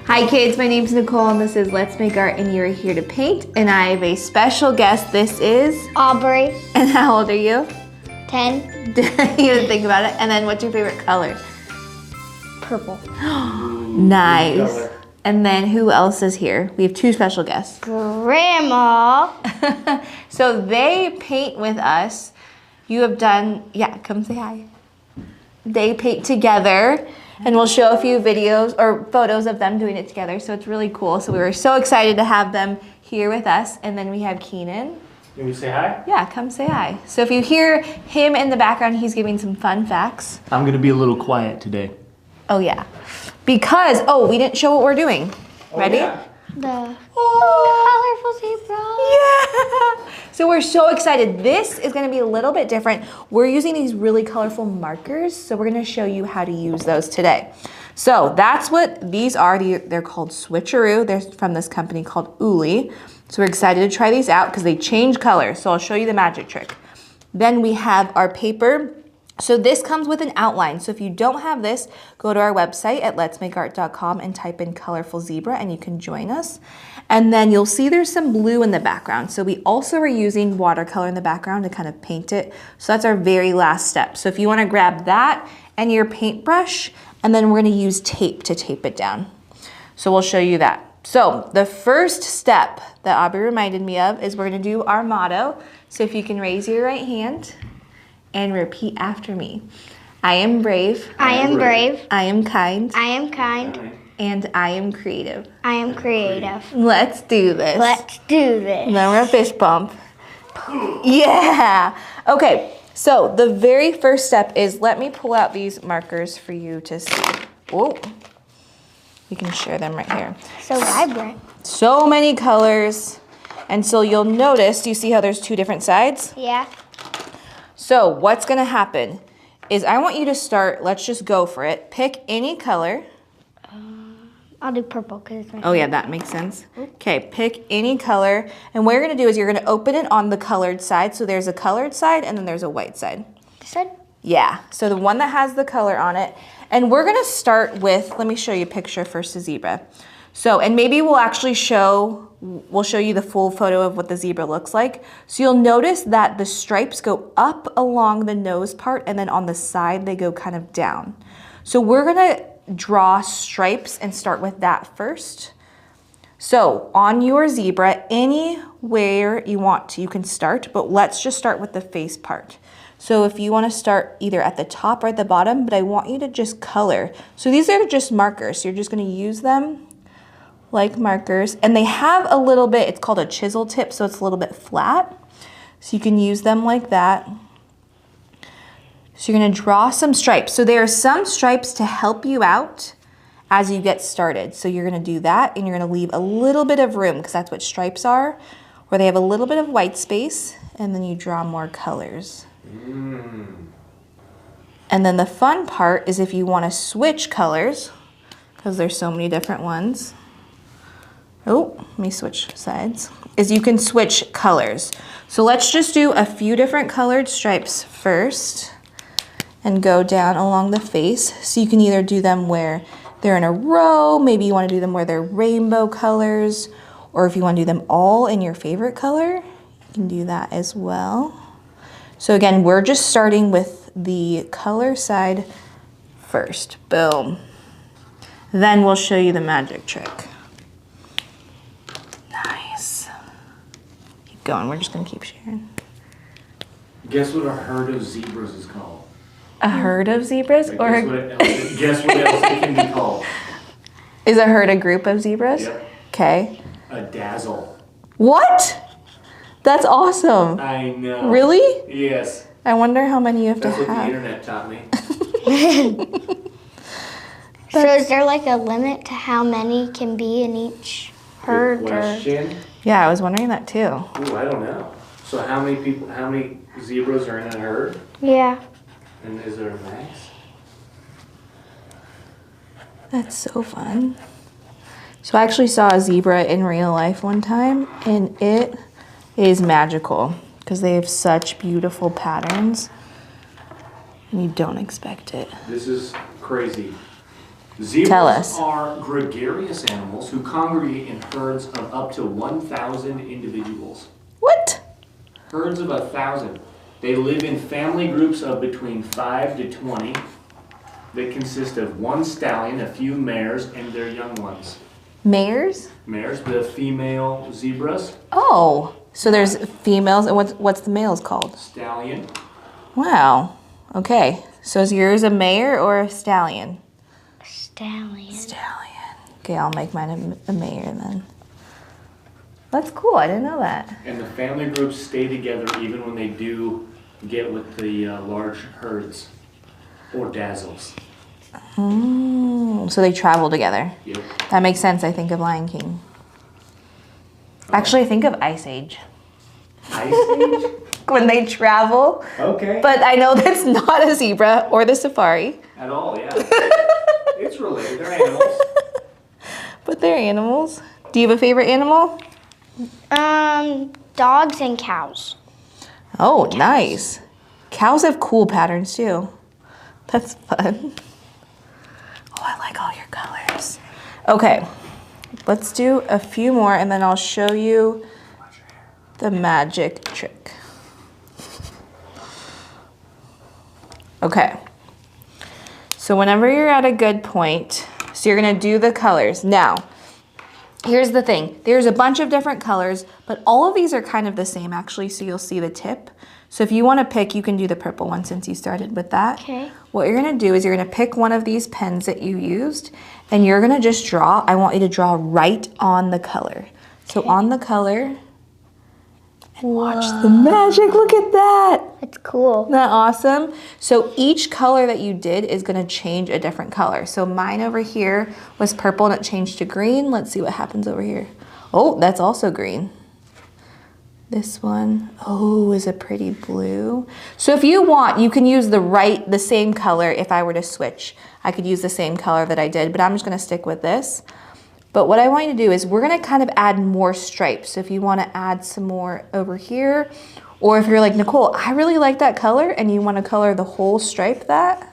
Hi kids, my name's Nicole and this is Let's Make Art and you're here to paint. And I have a special guest. This is Aubrey. And how old are you? 10. You didn't think about it. And then what's your favorite color? Purple. Nice. And then who else is here? We have two special guests. Grandma. So they paint with us. You have done, yeah, come say hi. They paint together. And we'll show a few videos or photos of them doing it together. So it's really cool. So we were so excited to have them here with us. And then we have Keenan. Can we say hi? Yeah, come say hi. So if you hear him in the background, he's giving some fun facts. I'm gonna be a little quiet today. Oh yeah. Because, we didn't show what we're doing. Ready? Yeah. The colorful zebra. Yeah. So we're so excited. This is gonna be a little bit different. We're using these really colorful markers. So we're gonna show you how to use those today. So that's what these are. They're called Switch-eroo. They're from this company called Uli. So we're excited to try these out because they change colors. So I'll show you the magic trick. Then we have our paper. So this comes with an outline. So if you don't have this, go to our website at letsmakeart.com and type in colorful zebra and you can join us. And then you'll see there's some blue in the background. So we also are using watercolor in the background to kind of paint it. So that's our very last step. So if you want to grab that and your paintbrush, and then we're going to use tape to tape it down. So we'll show you that. So the first step that Aubrey reminded me of is we're going to do our motto. So if you can raise your right hand and repeat after me. I am brave. I am brave. I am kind. I am kind. And I am creative. I am creative. Let's do this. Let's do this. Now we're a fist bump. Yeah. Okay, so the very first step is let me pull out these markers for you to see. Whoa. We can share them right here. So vibrant. So many colors. And so you'll notice, do you see how there's two different sides? Yeah. So what's gonna happen is I want you to start, let's just go for it. Pick any color. I'll do purple because it's my Oh yeah, that makes sense. Okay, pick any color. And what you're gonna do is you're gonna open it on the colored side. So there's a colored side and then there's a white side. This side? Yeah, so the one that has the color on it. And we're gonna start with, let me show you a picture first of zebra. So, and maybe we'll actually show you the full photo of what the zebra looks like. So you'll notice that the stripes go up along the nose part and then on the side they go kind of down. So we're gonna draw stripes and start with that first. So on your zebra, anywhere you want to, you can start, but let's just start with the face part. So if you want to start either at the top or at the bottom, but I want you to just color. So these are just markers. So you're just going to use them like markers. And they have a little bit, it's called a chisel tip, so it's a little bit flat. So you can use them like that. So you're going to draw some stripes. So there are some stripes to help you out as you get started. So you're going to do that and you're going to leave a little bit of room because that's what stripes are, where they have a little bit of white space and then you draw more colors. And then the fun part is if you want to switch colors, because there's so many different ones. Oh, let me switch sides. Is you can switch colors. So let's just do a few different colored stripes first and go down along the face. So you can either do them where they're in a row, maybe you want to do them where they're rainbow colors, or if you want to do them all in your favorite color, you can do that as well. So again, we're just starting with the color side first. Boom. Then we'll show you the magic trick. Nice. Keep going. We're just going to keep sharing. Guess what a herd of zebras is called? A herd of zebras? Guess what else it can be called? Is a herd a group of zebras? Yep. Okay. A dazzle. What? That's awesome. I know. Really? Yes. I wonder how many you have That's to what have. the internet taught me. So is there like a limit to how many can be in each herd? Good question. Yeah, I was wondering that too. Ooh, I don't know. So how many zebras are in a herd? Yeah. And is there a max? That's so fun. So I actually saw a zebra in real life one time and it is magical because they have such beautiful patterns and you don't expect it. This is crazy. Zebras Tell us. are gregarious animals who congregate in herds of up to 1,000 individuals. What? Herds of 1,000. They live in family groups of between 5 to 20 that consist of one stallion, a few mares, and their young ones. Mares? Mares, the female zebras. Oh, so there's females, and what's the males called? Stallion. Wow. Okay. So is yours a mare or a stallion? Stallion. Stallion. Okay, I'll make mine a mare then. That's cool. I didn't know that. And the family groups stay together even when they do get with the large herds or dazzles. So they travel together. Yep. That makes sense. I think of Lion King. Actually, I think of Ice Age. Ice Age? When they travel. Okay. But I know that's not a zebra or the safari. At all, yeah. It's related. They're animals. But they're animals. Do you have a favorite animal? Dogs and cows. Oh, nice. Cows have cool patterns too. That's fun. Oh, I like all your colors. Okay, let's do a few more and then I'll show you the magic trick. Okay, so whenever you're at a good point, so you're gonna do the colors. Now, here's the thing. There's a bunch of different colors, but all of these are kind of the same actually, so you'll see the tip. So if you wanna pick, you can do the purple one since you started with that. Okay. What you're gonna do is you're gonna pick one of these pens that you used and you're gonna just draw. I want you to draw right on the color. So on the color, and watch the magic, look at that. That's cool. Isn't that awesome? So each color that you did is gonna change a different color. So mine over here was purple and it changed to green. Let's see what happens over here. Oh, that's also green. This one, oh, is a pretty blue. So if you want, you can use the same color if I were to switch. I could use the same color that I did, but I'm just gonna stick with this. But what I want you to do is we're gonna kind of add more stripes. So if you wanna add some more over here, or if you're like, Nicole, I really like that color and you wanna color the whole stripe that,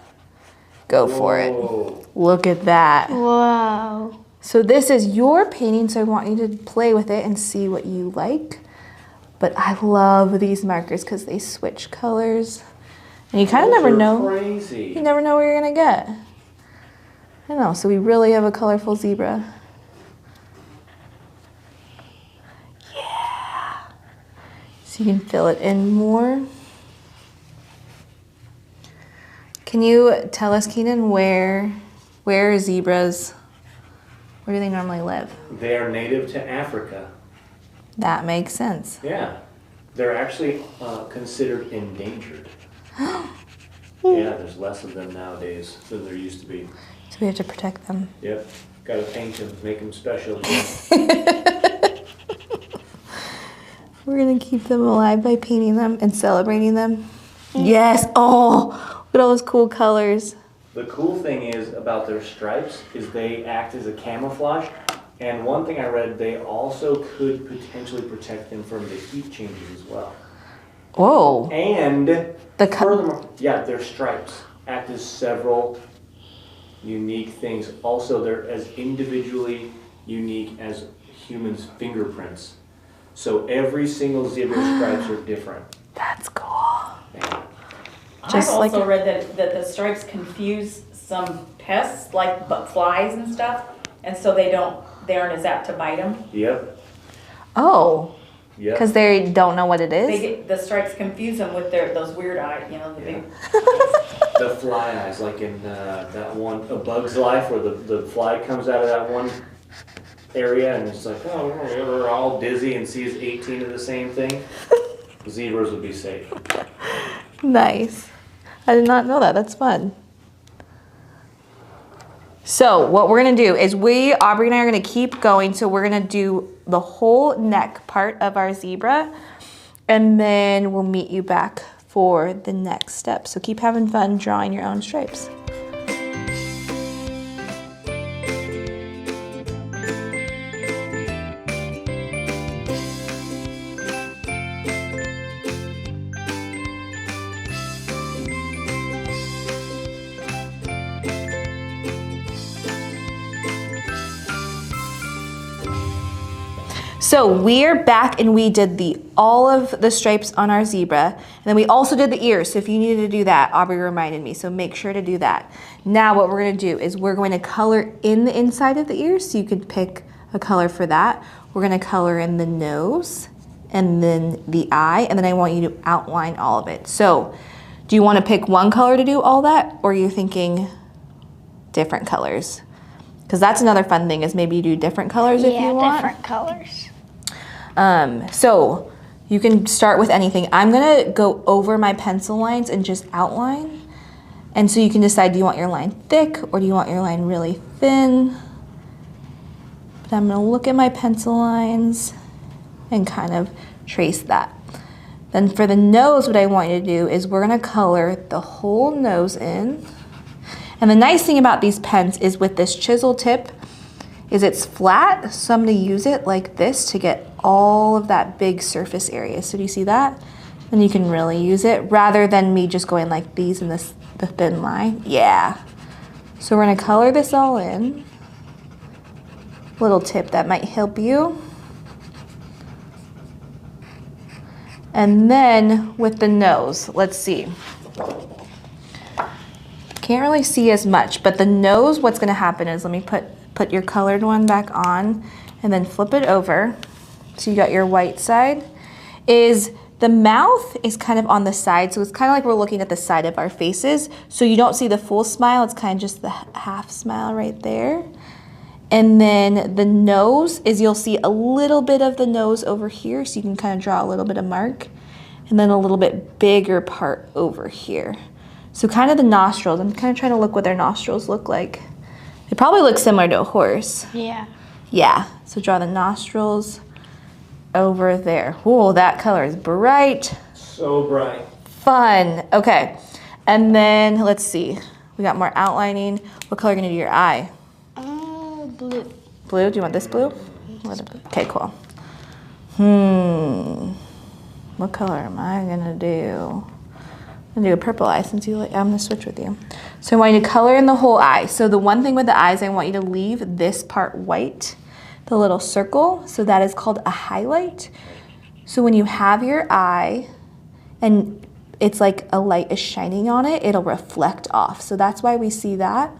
go for it. Whoa. Look at that. Whoa. So this is your painting, so I want you to play with it and see what you like. But I love these markers because they switch colors. And you kind of never know. Crazy. You never know where you're gonna get. I know, so we really have a colorful zebra. Yeah. So you can fill it in more. Can you tell us, Keenan, where are zebras, where do they normally live? They are native to Africa. That makes sense. Yeah. They're actually considered endangered. Yeah, there's less of them nowadays than there used to be. So we have to protect them. Yep. Gotta paint them, make them special. We're gonna keep them alive by painting them and celebrating them. Yes, oh, look at all those cool colors. The cool thing is about their stripes is they act as a camouflage. And one thing I read, they also could potentially protect them from the heat changes as well. Whoa. And The furthermore, yeah, their stripes act as several unique things. Also, they're as individually unique as humans' fingerprints. So every single zebra stripes are different. That's cool. Yeah. Just I've like also read that the stripes confuse some pests like flies and stuff, and so they aren't as apt to bite them. Yep. Oh, Yep. because they don't know what it is? The stripes confuse them with those weird eyes, you know, the big. The fly eyes, like in that one, A Bug's Life, where the fly comes out of that one area and it's like, oh, we're all dizzy and sees 18 of the same thing. Zebras would be safe. Nice. I did not know that. That's fun. So what we're gonna do is Aubrey and I are gonna keep going. So we're gonna do the whole neck part of our zebra and then we'll meet you back for the next step. So keep having fun drawing your own stripes. So we're back and we did all of the stripes on our zebra. And then we also did the ears. So if you needed to do that, Aubrey reminded me. So make sure to do that. Now what we're gonna do is we're going to color in the inside of the ears. So you could pick a color for that. We're gonna color in the nose and then the eye. And then I want you to outline all of it. So do you wanna pick one color to do all that? Or are you thinking different colors? Because that's another fun thing is maybe you do different colors if you want. Yeah, different colors. So you can start with anything. I'm gonna go over my pencil lines and just outline. And so you can decide, do you want your line thick or do you want your line really thin? But I'm gonna look at my pencil lines and kind of trace that. Then for the nose, what I want you to do is we're gonna color the whole nose in. And the nice thing about these pens is with this chisel tip is it's flat, so I'm gonna use it like this to get all of that big surface area. So do you see that? And you can really use it rather than me just going like these in the thin line. Yeah. So we're gonna color this all in. Little tip that might help you. And then with the nose, let's see. Can't really see as much, but the nose, what's gonna happen is, let me put your colored one back on and then flip it over. So you got your white side. Is the mouth is kind of on the side, so it's kind of like we're looking at the side of our faces. So you don't see the full smile, it's kind of just the half smile right there. And then the nose is, you'll see a little bit of the nose over here, so you can kind of draw a little bit of mark. And then a little bit bigger part over here. So kind of the nostrils, I'm kind of trying to look what their nostrils look like. They probably look similar to a horse. Yeah. Yeah, so draw the nostrils over there. Whoa, that color is bright. So bright. Fun, okay. And then, let's see. We got more outlining. What color are you gonna do your eye? Blue. Blue, do you want this blue? Okay, cool. What color am I gonna do? I'm gonna do a purple eye since you like, I'm gonna switch with you. So I want you to color in the whole eye. So the one thing with the eyes, I want you to leave this part white, the little circle. So that is called a highlight. So when you have your eye and it's like a light is shining on it, it'll reflect off. So that's why we see that.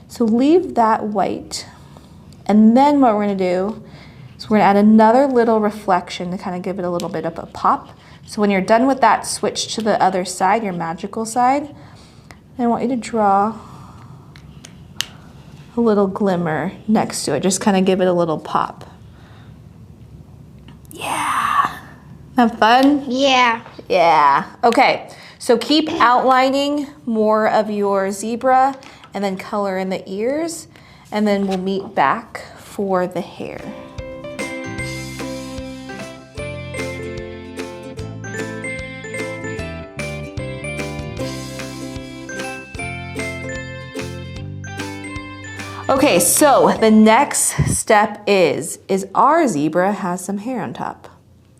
So leave that white. And then what we're gonna do is we're gonna add another little reflection to kind of give it a little bit of a pop. So when you're done with that, switch to the other side, your magical side. And I want you to draw a little glimmer next to it. Just kind of give it a little pop. Yeah. Have fun? Yeah. Yeah. Okay. So keep outlining more of your zebra and then color in the ears. And then we'll meet back for the hair. Okay, so the next step is our zebra has some hair on top.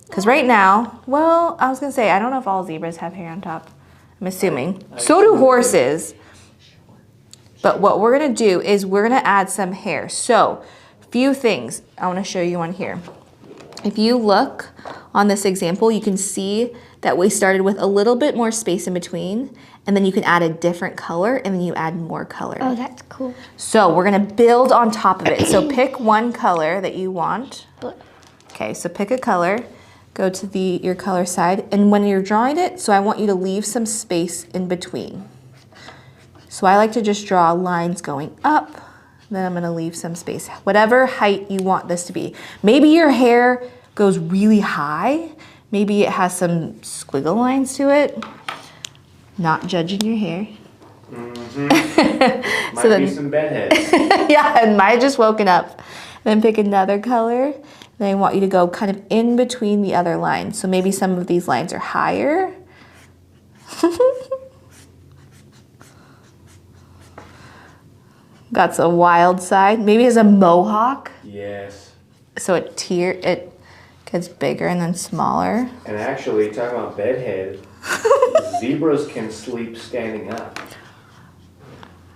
Because right now, well, I was gonna say, I don't know if all zebras have hair on top. I'm assuming. So do horses. But what we're gonna do is we're gonna add some hair. So, few things I wanna show you on here. If you look on this example, you can see that we started with a little bit more space in between, and then you can add a different color, and then you add more color. Oh, that's cool. So we're gonna build on top of it. So pick one color that you want. Blue. Okay, so pick a color, go to your color side, and when you're drawing it, so I want you to leave some space in between. So I like to just draw lines going up, then I'm gonna leave some space. Whatever height you want this to be. Maybe your hair goes really high, maybe it has some squiggle lines to it. Not judging your hair. Mm-hmm. Might be some bedheads. Yeah, and mine just woken up. Then pick another color. Then I want you to go kind of in between the other lines. So maybe some of these lines are higher. Got some wild side. Maybe it's a mohawk. Yes. So it gets bigger and then smaller. And actually, talking about bedhead, zebras can sleep standing up.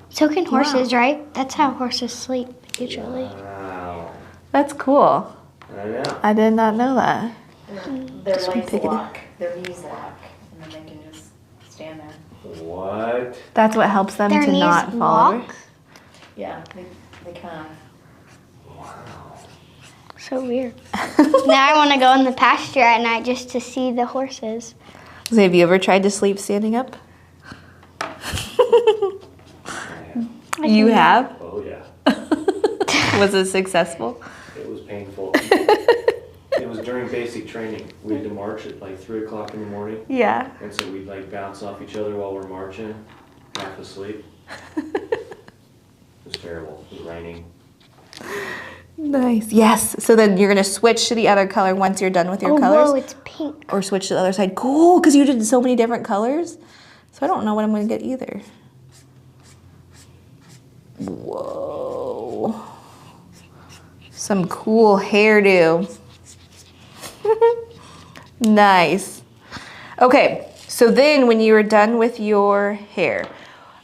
So can horses, right? That's how horses sleep, usually. Wow. That's cool. I know. I did not know that. Their Just legs pick it. lock, their knees lock, and then they can just stand there. What? That's what helps them Their to knees not fall over. walk? Yeah, they kind of. So weird. Now I want to go in the pasture at night just to see the horses. So have you ever tried to sleep standing up? You have? Oh yeah. Was it successful? It was painful. It was during basic training. We had to march at like 3 o'clock in the morning. Yeah. And so we'd like bounce off each other while we're marching, half asleep. It was terrible. It was raining. Nice. Yes. So then you're going to switch to the other color once you're done with your colors. Whoa, it's pink. Or switch to the other side. Cool, because you did so many different colors. So I don't know what I'm going to get either. Whoa. Some cool hairdo. Nice. Okay, so then when you are done with your hair,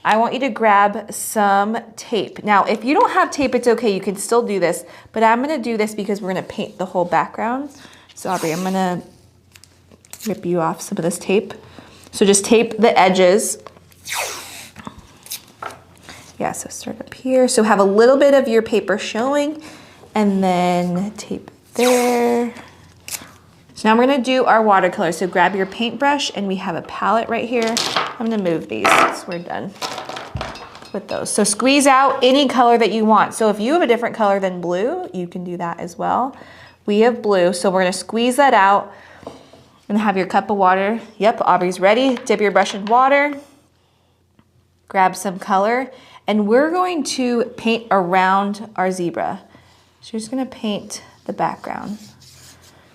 I want you to grab some tape. Now, if you don't have tape, it's okay. You can still do this, but I'm going to do this because we're going to paint the whole background. So Aubrey, I'm going to rip you off some of this tape. So just tape the edges. Yeah, so start up here. So have a little bit of your paper showing and then tape there. So now we're gonna do our watercolor. So grab your paintbrush and we have a palette right here. I'm gonna move these once we're done with those. So squeeze out any color that you want. So if you have a different color than blue, you can do that as well. We have blue, so we're gonna squeeze that out and have your cup of water. Yep, Aubrey's ready. Dip your brush in water, grab some color, and we're going to paint around our zebra. So you're just gonna paint the background.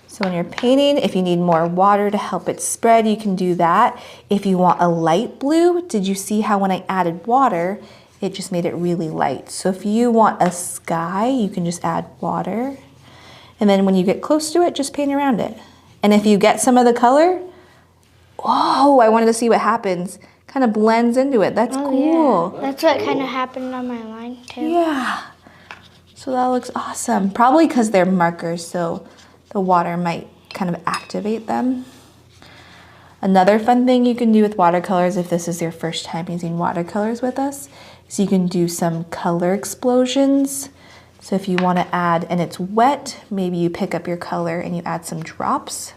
So when you're painting, if you need more water to help it spread, you can do that. If you want a light blue, did you see how when I added water, it just made it really light? So if you want a sky, you can just add water. And then when you get close to it, just paint around it. And if you get some of the color, oh, I wanted to see what happens. Kind of blends into it. That's cool. Yeah. That's what kind of happened on my line too. Yeah. So that looks awesome. Probably because they're markers, so the water might kind of activate them. Another fun thing you can do with watercolors, if this is your first time using watercolors with us, is you can do some color explosions. So if you want to add, and it's wet, maybe you pick up your color and you add some drops.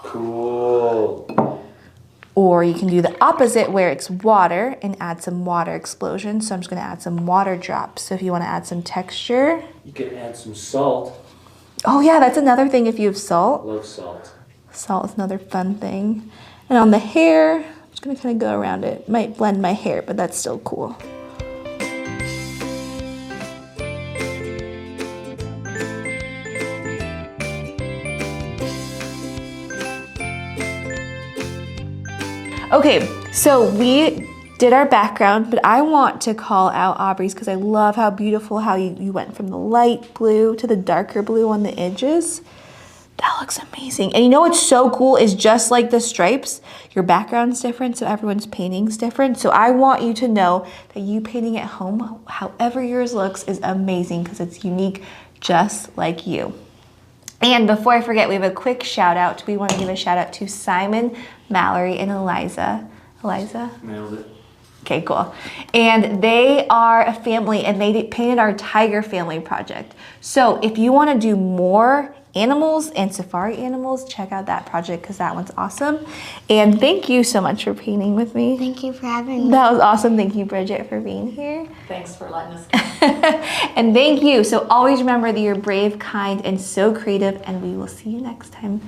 Cool. Or you can do the opposite where it's water and add some water explosions. So I'm just going to add some water drops. So if you want to add some texture. You can add some salt. Oh yeah, that's another thing if you have salt. Love salt. Salt is another fun thing. And on the hair, I'm just going to kind of go around it. Might blend my hair, but that's still cool. Okay, so we did our background, but I want to call out Aubrey's because I love how beautiful how you went from the light blue to the darker blue on the edges. That looks amazing. And you know what's so cool is just like the stripes, your background's different, so everyone's painting's different. So I want you to know that you painting at home, however yours looks, is amazing because it's unique just like you. And before I forget, we have a quick shout out. We want to give a shout out to Simon, Mallory, and Eliza. Eliza? Nailed it. Okay, cool. And they are a family and they painted our tiger family project. So if you want to do more animals and safari animals, check out that project because that one's awesome. And thank you so much for painting with me. Thank you for having me. That was awesome. Thank you, Bridget, for being here. Thanks for letting us come. And thank you. So always remember that you're brave, kind, and so creative, and we will see you next time.